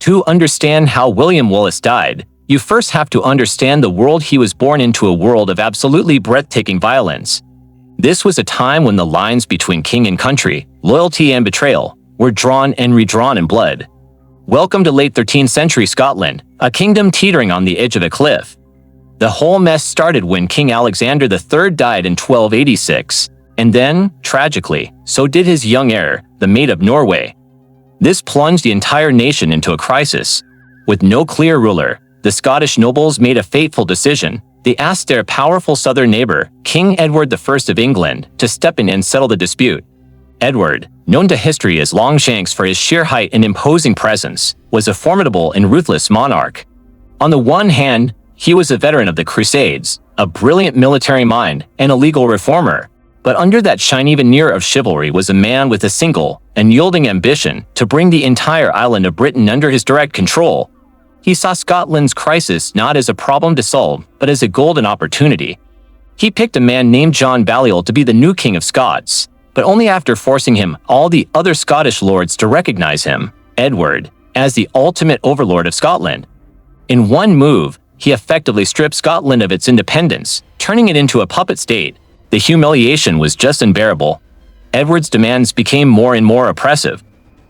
To understand how William Wallace died, you first have to understand the world he was born into, a world of absolutely breathtaking violence. This was a time when the lines between king and country, loyalty and betrayal, were drawn and redrawn in blood. Welcome to late 13th century Scotland, a kingdom teetering on the edge of a cliff. The whole mess started when King Alexander III died in 1286, and then, tragically, so did his young heir, the Maid of Norway. This plunged the entire nation into a crisis. With no clear ruler, the Scottish nobles made a fateful decision. They asked their powerful southern neighbor, King Edward I of England, to step in and settle the dispute. Edward, known to history as Longshanks for his sheer height and imposing presence, was a formidable and ruthless monarch. On the one hand, he was a veteran of the Crusades, a brilliant military mind, and a legal reformer. But under that shiny veneer of chivalry was a man with a single, unyielding ambition to bring the entire island of Britain under his direct control. He saw Scotland's crisis not as a problem to solve, but as a golden opportunity. He picked a man named John Balliol to be the new King of Scots, but only after forcing all the other Scottish lords to recognize him, Edward, as the ultimate overlord of Scotland. In one move, he effectively stripped Scotland of its independence, turning it into a puppet state. The humiliation was just unbearable. Edward's demands became more and more oppressive.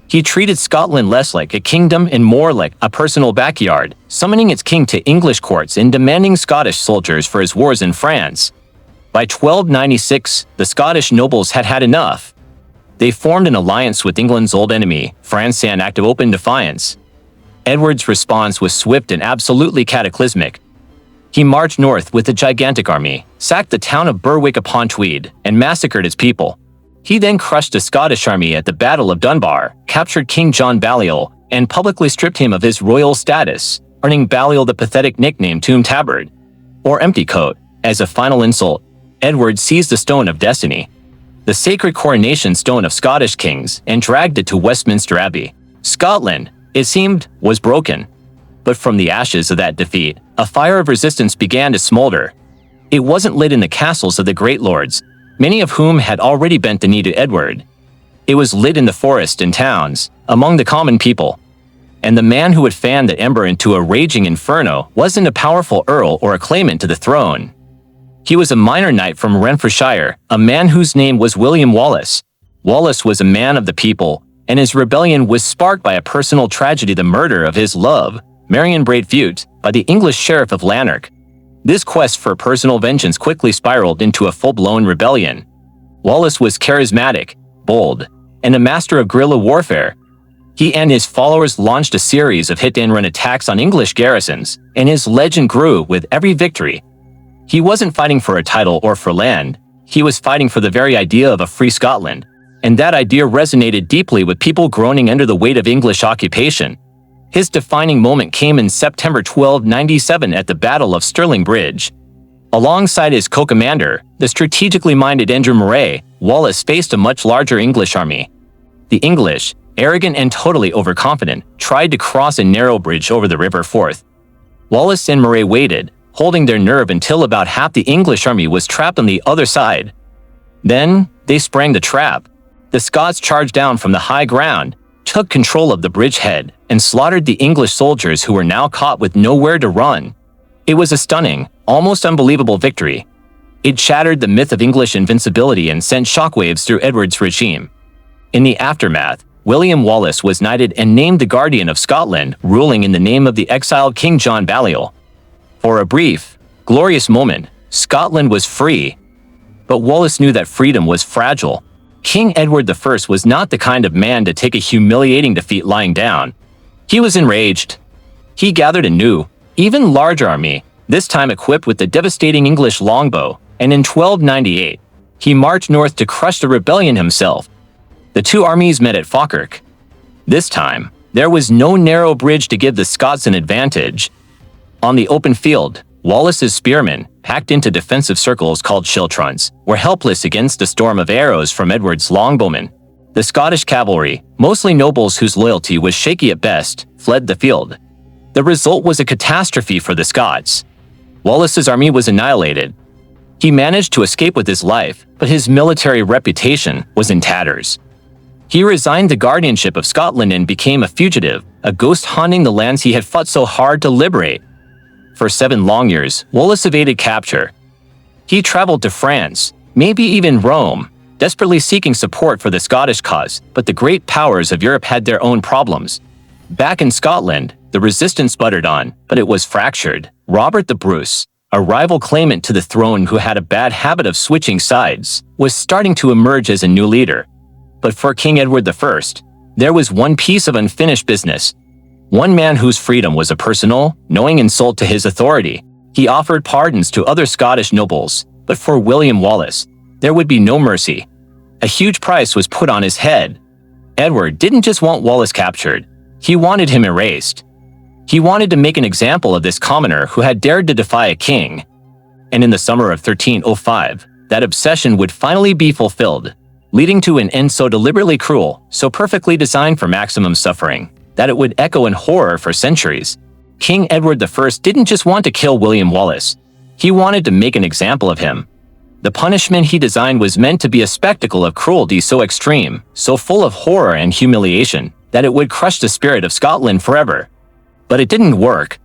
He treated Scotland less like a kingdom and more like a personal backyard, summoning its king to English courts and demanding Scottish soldiers for his wars in France. By 1296, the Scottish nobles had had enough. They formed an alliance with England's old enemy, France, in an act of open defiance. Edward's response was swift and absolutely cataclysmic. He marched north with a gigantic army, sacked the town of Berwick-upon-Tweed, and massacred its people. He then crushed the Scottish army at the Battle of Dunbar, captured King John Balliol, and publicly stripped him of his royal status, earning Balliol the pathetic nickname Tomb Tabard, or Empty Coat. As a final insult, Edward seized the Stone of Destiny, the sacred coronation stone of Scottish kings, and dragged it to Westminster Abbey. Scotland, it seemed, was broken. But from the ashes of that defeat, a fire of resistance began to smolder. It wasn't lit in the castles of the great lords, many of whom had already bent the knee to Edward. It was lit in the forests and towns, among the common people. And the man who would fan the ember into a raging inferno wasn't a powerful earl or a claimant to the throne. He was a minor knight from Renfrewshire, a man whose name was William Wallace. Wallace was a man of the people, and his rebellion was sparked by a personal tragedy, the murder of his love, Marion Braidfute, by the English Sheriff of Lanark. This quest for personal vengeance quickly spiraled into a full-blown rebellion. Wallace was charismatic, bold, and a master of guerrilla warfare. He and his followers launched a series of hit-and-run attacks on English garrisons, and his legend grew with every victory. He wasn't fighting for a title or for land. He was fighting for the very idea of a free Scotland, and that idea resonated deeply with people groaning under the weight of English occupation. His defining moment came in September 1297 at the Battle of Stirling Bridge. Alongside his co-commander, the strategically minded Andrew Murray, Wallace faced a much larger English army. The English, arrogant and totally overconfident, tried to cross a narrow bridge over the River Forth. Wallace and Murray waited, holding their nerve until about half the English army was trapped on the other side. Then, they sprang the trap. The Scots charged down from the high ground, took control of the bridgehead, and slaughtered the English soldiers who were now caught with nowhere to run. It was a stunning, almost unbelievable victory. It shattered the myth of English invincibility and sent shockwaves through Edward's regime. In the aftermath, William Wallace was knighted and named the Guardian of Scotland, ruling in the name of the exiled King John Balliol. For a brief, glorious moment, Scotland was free. But Wallace knew that freedom was fragile. King Edward I was not the kind of man to take a humiliating defeat lying down. He was enraged. He gathered a new, even larger army, this time equipped with the devastating English longbow, and in 1298, he marched north to crush the rebellion himself. The two armies met at Falkirk. This time, there was no narrow bridge to give the Scots an advantage. On the open field, Wallace's spearmen, packed into defensive circles called schiltrons, were helpless against a storm of arrows from Edward's longbowmen. The Scottish cavalry, mostly nobles whose loyalty was shaky at best, fled the field. The result was a catastrophe for the Scots. Wallace's army was annihilated. He managed to escape with his life, but his military reputation was in tatters. He resigned the guardianship of Scotland and became a fugitive, a ghost haunting the lands he had fought so hard to liberate. For 7 long years, Wallace evaded capture. He traveled to France, maybe even Rome, desperately seeking support for the Scottish cause, but the great powers of Europe had their own problems. Back in Scotland, the resistance buttered on, but it was fractured. Robert the Bruce, a rival claimant to the throne who had a bad habit of switching sides, was starting to emerge as a new leader. But for King Edward I, there was one piece of unfinished business. One man whose freedom was a personal, knowing insult to his authority. He offered pardons to other Scottish nobles, but for William Wallace, there would be no mercy. A huge price was put on his head. Edward didn't just want Wallace captured, he wanted him erased. He wanted to make an example of this commoner who had dared to defy a king. And in the summer of 1305, that obsession would finally be fulfilled, leading to an end so deliberately cruel, so perfectly designed for maximum suffering, that it would echo in horror for centuries. King Edward I didn't just want to kill William Wallace, he wanted to make an example of him. The punishment he designed was meant to be a spectacle of cruelty so extreme, so full of horror and humiliation, that it would crush the spirit of Scotland forever. But it didn't work.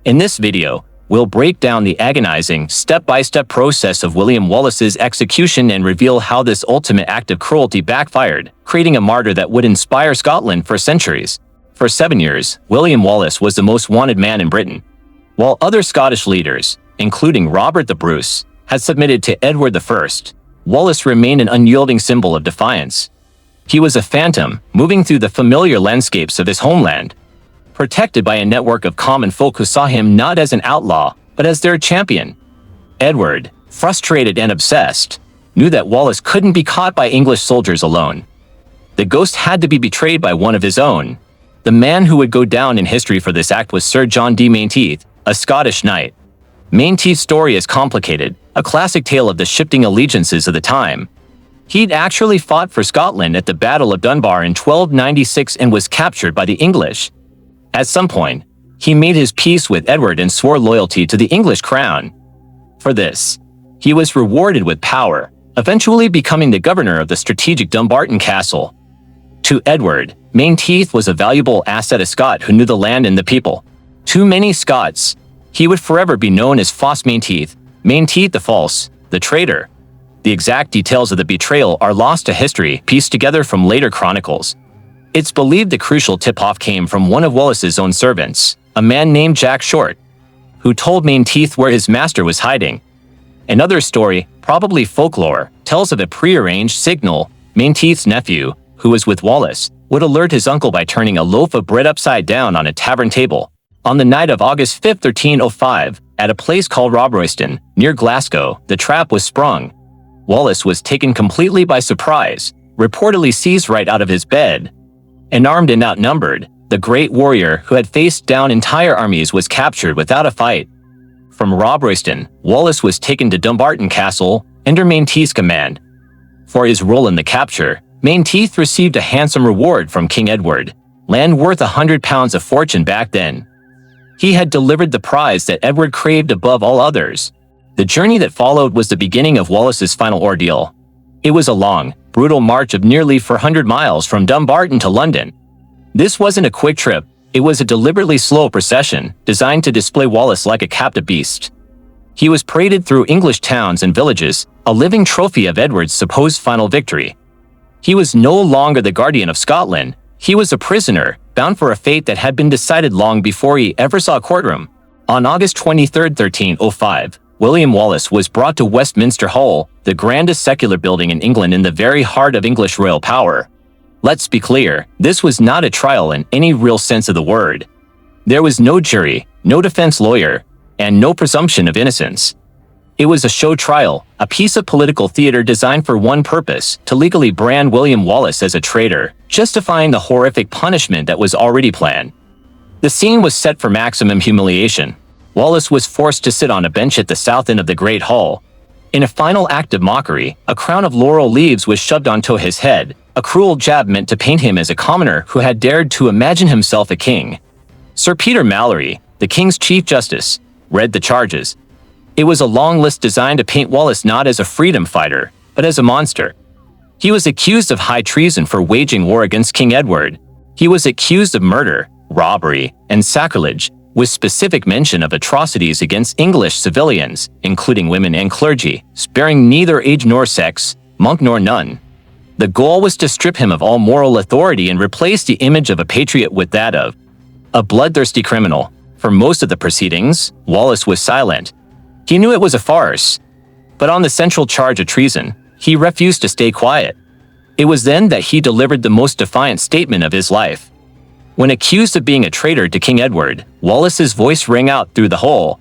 In this video, we'll break down the agonizing, step-by-step process of William Wallace's execution and reveal how this ultimate act of cruelty backfired, creating a martyr that would inspire Scotland for centuries. For 7 years, William Wallace was the most wanted man in Britain. While other Scottish leaders, including Robert the Bruce, had submitted to Edward I, Wallace remained an unyielding symbol of defiance. He was a phantom, moving through the familiar landscapes of his homeland, protected by a network of common folk who saw him not as an outlaw, but as their champion. Edward, frustrated and obsessed, knew that Wallace couldn't be caught by English soldiers alone. The ghost had to be betrayed by one of his own. The man who would go down in history for this act was Sir John de Menteith, a Scottish knight. Menteith's story is complicated, a classic tale of the shifting allegiances of the time. He'd actually fought for Scotland at the Battle of Dunbar in 1296 and was captured by the English. At some point, he made his peace with Edward and swore loyalty to the English crown. For this, he was rewarded with power, eventually becoming the governor of the strategic Dumbarton Castle. To Edward, Menteith was a valuable asset, a Scot who knew the land and the people. To many Scots, he would forever be known as False Menteith, Menteith the False, the traitor. The exact details of the betrayal are lost to history, pieced together from later chronicles. It's believed the crucial tip-off came from one of Wallace's own servants, a man named Jack Short, who told Menteith where his master was hiding. Another story, probably folklore, tells of a prearranged signal. Menteith's nephew, who was with Wallace, would alert his uncle by turning a loaf of bread upside down on a tavern table. On the night of August 5, 1305, at a place called Arbroath, near Glasgow, the trap was sprung. Wallace was taken completely by surprise, reportedly seized right out of his bed. Unarmed and outnumbered, the great warrior who had faced down entire armies was captured without a fight. From Arbroath, Wallace was taken to Dumbarton Castle, under Menteith's command. For his role in the capture, Menteith received a handsome reward from King Edward, land worth £100 a fortune back then. He had delivered the prize that Edward craved above all others. The journey that followed was the beginning of Wallace's final ordeal. It was a long, brutal march of nearly 400 miles from Dumbarton to London. This wasn't a quick trip, it was a deliberately slow procession, designed to display Wallace like a captive beast. He was paraded through English towns and villages, a living trophy of Edward's supposed final victory. He was no longer the guardian of Scotland, he was a prisoner, bound for a fate that had been decided long before he ever saw a courtroom. On August 23, 1305, William Wallace was brought to Westminster Hall, the grandest secular building in England in the very heart of English royal power. Let's be clear, this was not a trial in any real sense of the word. There was no jury, no defense lawyer, and no presumption of innocence. It was a show trial, a piece of political theater designed for one purpose, to legally brand William Wallace as a traitor, justifying the horrific punishment that was already planned. The scene was set for maximum humiliation. Wallace was forced to sit on a bench at the south end of the Great Hall. In a final act of mockery, a crown of laurel leaves was shoved onto his head, a cruel jab meant to paint him as a commoner who had dared to imagine himself a king. Sir Peter Mallory, the King's Chief Justice, read the charges. It was a long list designed to paint Wallace not as a freedom fighter, but as a monster. He was accused of high treason for waging war against King Edward. He was accused of murder, robbery, and sacrilege, with specific mention of atrocities against English civilians, including women and clergy, sparing neither age nor sex, monk nor nun. The goal was to strip him of all moral authority and replace the image of a patriot with that of a bloodthirsty criminal. For most of the proceedings, Wallace was silent. He knew it was a farce. But on the central charge of treason, he refused to stay quiet. It was then that he delivered the most defiant statement of his life. When accused of being a traitor to King Edward, Wallace's voice rang out through the hole.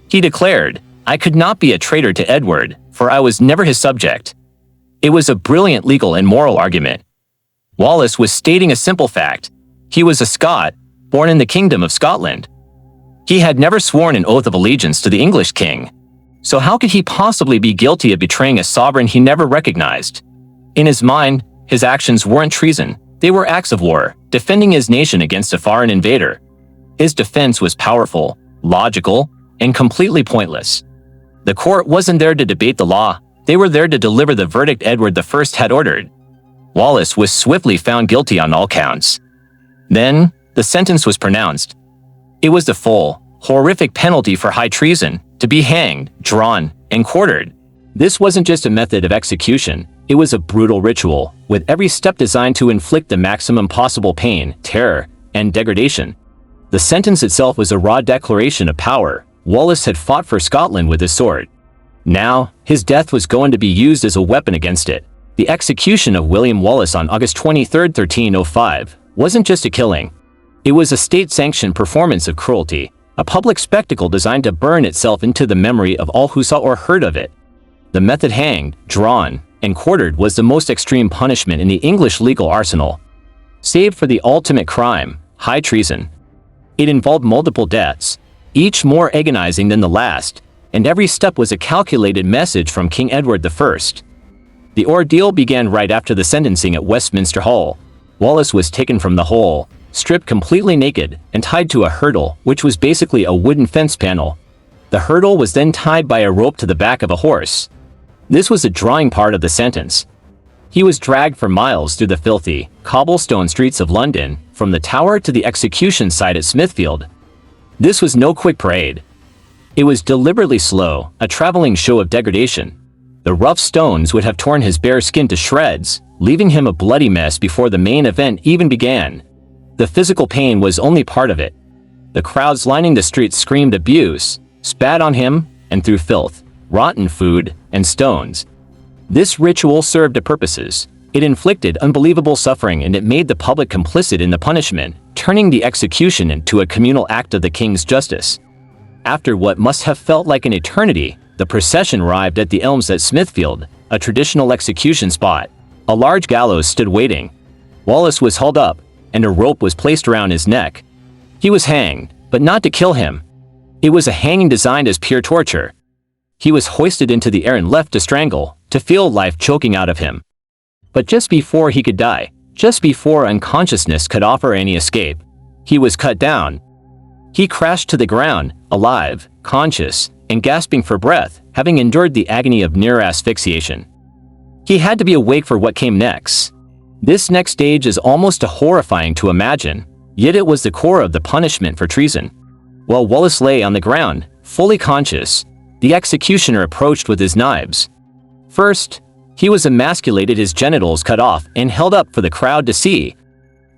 He declared, "I could not be a traitor to Edward, for I was never his subject." It was a brilliant legal and moral argument. Wallace was stating a simple fact. He was a Scot, born in the Kingdom of Scotland. He had never sworn an oath of allegiance to the English king. So how could he possibly be guilty of betraying a sovereign he never recognized? In his mind, his actions weren't treason. They were acts of war, defending his nation against a foreign invader. His defense was powerful, logical, and completely pointless. The court wasn't there to debate the law. They were there to deliver the verdict Edward I had ordered. Wallace was swiftly found guilty on all counts. Then, the sentence was pronounced. It was the full, horrific penalty for high treason, to be hanged, drawn, and quartered. This wasn't just a method of execution, it was a brutal ritual, with every step designed to inflict the maximum possible pain, terror, and degradation. The sentence itself was a raw declaration of power. Wallace had fought for Scotland with his sword. Now, his death was going to be used as a weapon against it. The execution of William Wallace on August 23, 1305, wasn't just a killing. It was a state-sanctioned performance of cruelty, a public spectacle designed to burn itself into the memory of all who saw or heard of it. The method hanged, drawn, and quartered was the most extreme punishment in the English legal arsenal. Save for the ultimate crime, high treason. It involved multiple deaths, each more agonizing than the last, and every step was a calculated message from King Edward I. The ordeal began right after the sentencing at Westminster Hall. Wallace was taken from the hole, stripped completely naked, and tied to a hurdle, which was basically a wooden fence panel. The hurdle was then tied by a rope to the back of a horse. This was the drawing part of the sentence. He was dragged for miles through the filthy, cobblestone streets of London, from the Tower to the execution site at Smithfield. This was no quick parade. It was deliberately slow, a traveling show of degradation. The rough stones would have torn his bare skin to shreds, leaving him a bloody mess before the main event even began. The physical pain was only part of it. The crowds lining the streets screamed abuse, spat on him, and threw filth, rotten food, and stones. This ritual served a purposes. It inflicted unbelievable suffering and it made the public complicit in the punishment, turning the execution into a communal act of the king's justice. After what must have felt like an eternity, the procession arrived at the Elms at Smithfield, a traditional execution spot. A large gallows stood waiting. Wallace was hauled up, and a rope was placed around his neck. He was hanged, but not to kill him. It was a hanging designed as pure torture. He was hoisted into the air and left to strangle, to feel life choking out of him. But just before he could die, just before unconsciousness could offer any escape, he was cut down. He crashed to the ground, alive, conscious, and gasping for breath, having endured the agony of near asphyxiation. He had to be awake for what came next. This next stage is almost horrifying to imagine, yet it was the core of the punishment for treason. While Wallace lay on the ground, fully conscious, the executioner approached with his knives. First, he was emasculated, his genitals cut off and held up for the crowd to see,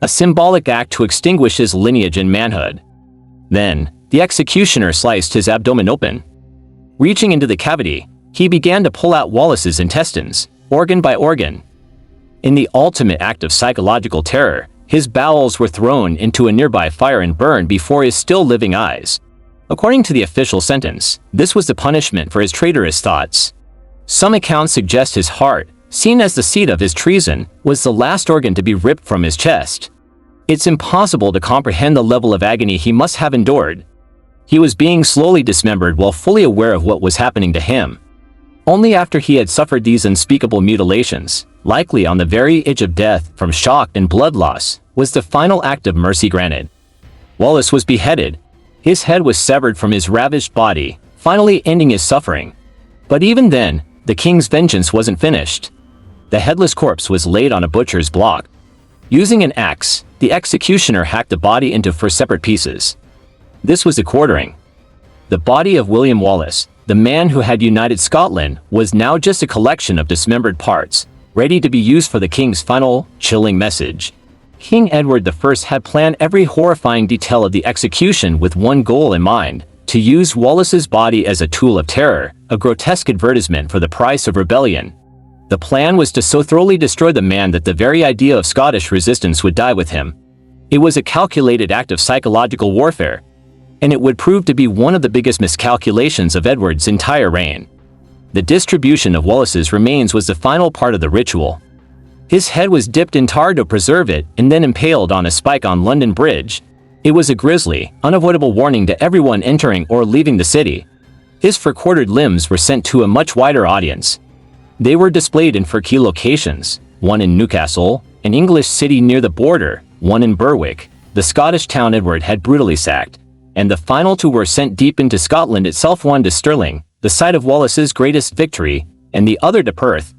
a symbolic act to extinguish his lineage and manhood. Then, the executioner sliced his abdomen open. Reaching into the cavity, he began to pull out Wallace's intestines, organ by organ. In the ultimate act of psychological terror, his bowels were thrown into a nearby fire and burned before his still living eyes. According to the official sentence, this was the punishment for his traitorous thoughts. Some accounts suggest his heart, seen as the seat of his treason, was the last organ to be ripped from his chest. It's impossible to comprehend the level of agony he must have endured. He was being slowly dismembered while fully aware of what was happening to him. Only after he had suffered these unspeakable mutilations, likely on the very edge of death from shock and blood loss, was the final act of mercy granted. Wallace was beheaded. His head was severed from his ravaged body, finally ending his suffering. But even then, the king's vengeance wasn't finished. The headless corpse was laid on a butcher's block. Using an axe, the executioner hacked the body into 4 separate pieces. This was the quartering. The body of William Wallace, the man who had united Scotland, was now just a collection of dismembered parts, ready to be used for the king's final, chilling message. King Edward I had planned every horrifying detail of the execution with one goal in mind: to use Wallace's body as a tool of terror, a grotesque advertisement for the price of rebellion. The plan was to so thoroughly destroy the man that the very idea of Scottish resistance would die with him. It was a calculated act of psychological warfare, and it would prove to be one of the biggest miscalculations of Edward's entire reign. The distribution of Wallace's remains was the final part of the ritual. His head was dipped in tar to preserve it and then impaled on a spike on London Bridge. It was a grisly, unavoidable warning to everyone entering or leaving the city. His 4 quartered limbs were sent to a much wider audience. They were displayed in 4 key locations: one in Newcastle, an English city near the border, one in Berwick, the Scottish town Edward had brutally sacked, and the final 2 were sent deep into Scotland itself, one to Stirling, the site of Wallace's greatest victory, and the other to Perth.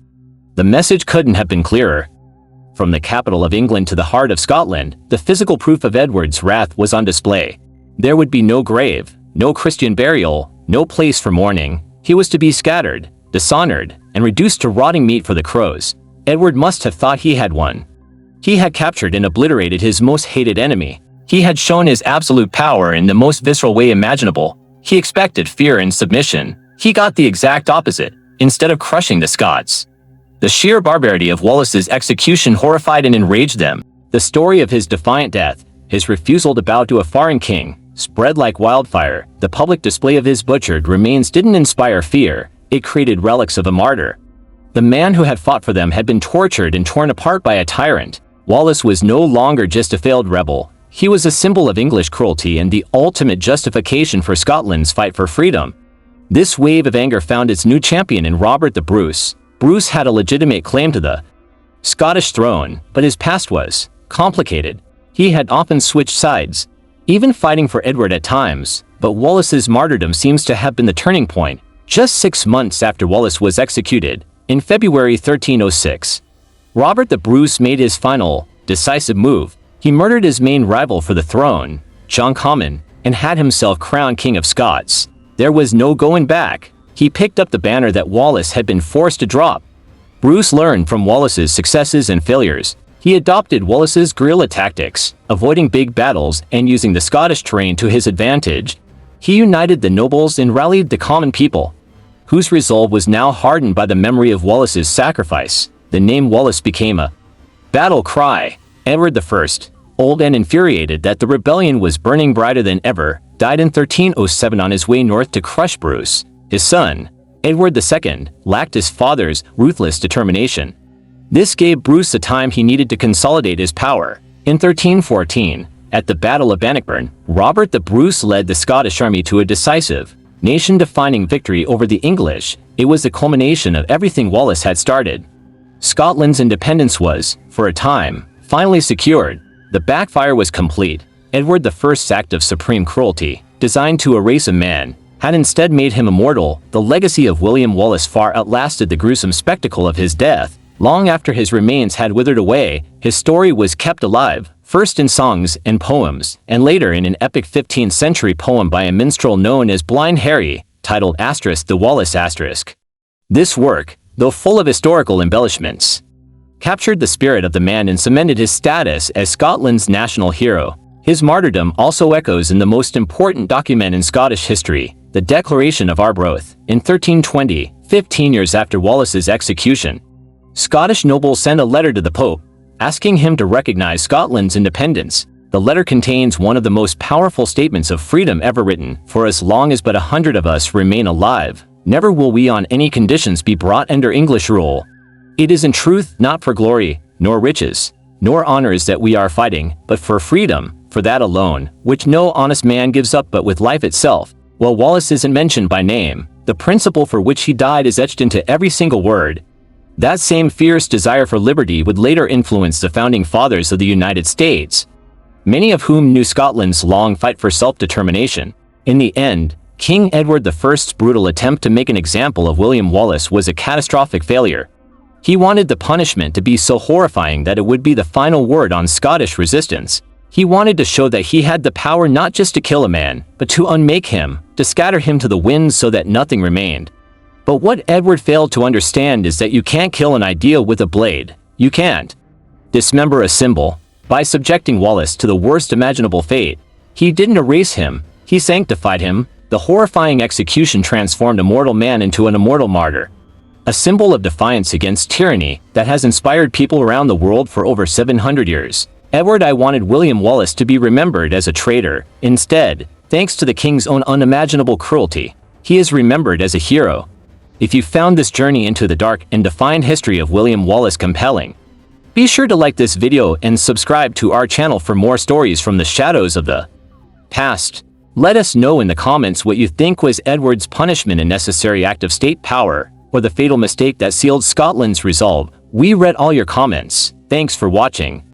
The message couldn't have been clearer. From the capital of England to the heart of Scotland, the physical proof of Edward's wrath was on display. There would be no grave, no Christian burial, no place for mourning. He was to be scattered, dishonored, and reduced to rotting meat for the crows. Edward must have thought he had won. He had captured and obliterated his most hated enemy. He had shown his absolute power in the most visceral way imaginable. He expected fear and submission. He got the exact opposite. Instead of crushing the Scots, the sheer barbarity of Wallace's execution horrified and enraged them. The story of his defiant death, his refusal to bow to a foreign king, spread like wildfire. The public display of his butchered remains didn't inspire fear, it created relics of a martyr. The man who had fought for them had been tortured and torn apart by a tyrant. Wallace was no longer just a failed rebel. He was a symbol of English cruelty and the ultimate justification for Scotland's fight for freedom. This wave of anger found its new champion in Robert the Bruce. Bruce had a legitimate claim to the Scottish throne, but his past was complicated. He had often switched sides, even fighting for Edward at times, but Wallace's martyrdom seems to have been the turning point. Just 6 months after Wallace was executed, in February 1306, Robert the Bruce made his final, decisive move. He murdered his main rival for the throne, John Comyn, and had himself crowned King of Scots. There was no going back. He picked up the banner that Wallace had been forced to drop. Bruce learned from Wallace's successes and failures. He adopted Wallace's guerrilla tactics, avoiding big battles and using the Scottish terrain to his advantage. He united the nobles and rallied the common people, whose resolve was now hardened by the memory of Wallace's sacrifice. The name Wallace became a battle cry. Edward I, old and infuriated that the rebellion was burning brighter than ever, died in 1307 on his way north to crush Bruce. His son, Edward II, lacked his father's ruthless determination. This gave Bruce the time he needed to consolidate his power. In 1314, at the Battle of Bannockburn, Robert the Bruce led the Scottish army to a decisive, nation-defining victory over the English. It was the culmination of everything Wallace had started. Scotland's independence was, for a time, finally secured. The backfire was complete. Edward I's act of supreme cruelty, designed to erase a man, had instead made him immortal. The legacy of William Wallace far outlasted the gruesome spectacle of his death. Long after his remains had withered away, his story was kept alive, first in songs and poems, and later in an epic 15th century poem by a minstrel known as Blind Harry, titled *The Wallace*. This work, though full of historical embellishments, captured the spirit of the man and cemented his status as Scotland's national hero. His martyrdom also echoes in the most important document in Scottish history, the Declaration of Arbroath, in 1320, 15 years after Wallace's execution. Scottish nobles sent a letter to the Pope, asking him to recognize Scotland's independence. The letter contains one of the most powerful statements of freedom ever written. For as long as but 100 of us remain alive, never will we on any conditions be brought under English rule. It is in truth not for glory, nor riches, nor honors that we are fighting, but for freedom, for that alone, which no honest man gives up but with life itself. While Wallace isn't mentioned by name, the principle for which he died is etched into every single word. That same fierce desire for liberty would later influence the founding fathers of the United States, many of whom knew Scotland's long fight for self-determination. In the end, King Edward I's brutal attempt to make an example of William Wallace was a catastrophic failure. He wanted the punishment to be so horrifying that it would be the final word on Scottish resistance. He wanted to show that he had the power not just to kill a man, but to unmake him, to scatter him to the winds so that nothing remained. But what Edward failed to understand is that you can't kill an ideal with a blade. You can't dismember a symbol. By subjecting Wallace to the worst imaginable fate, he didn't erase him, he sanctified him. The horrifying execution transformed a mortal man into an immortal martyr, a symbol of defiance against tyranny that has inspired people around the world for over 700 years. Edward I wanted William Wallace to be remembered as a traitor. Instead, thanks to the king's own unimaginable cruelty, he is remembered as a hero. If you found this journey into the dark and defiant history of William Wallace compelling, be sure to like this video and subscribe to our channel for more stories from the shadows of the past. Let us know in the comments what you think. Was Edward's punishment a necessary act of state power, or the fatal mistake that sealed Scotland's resolve? We read all your comments. Thanks for watching.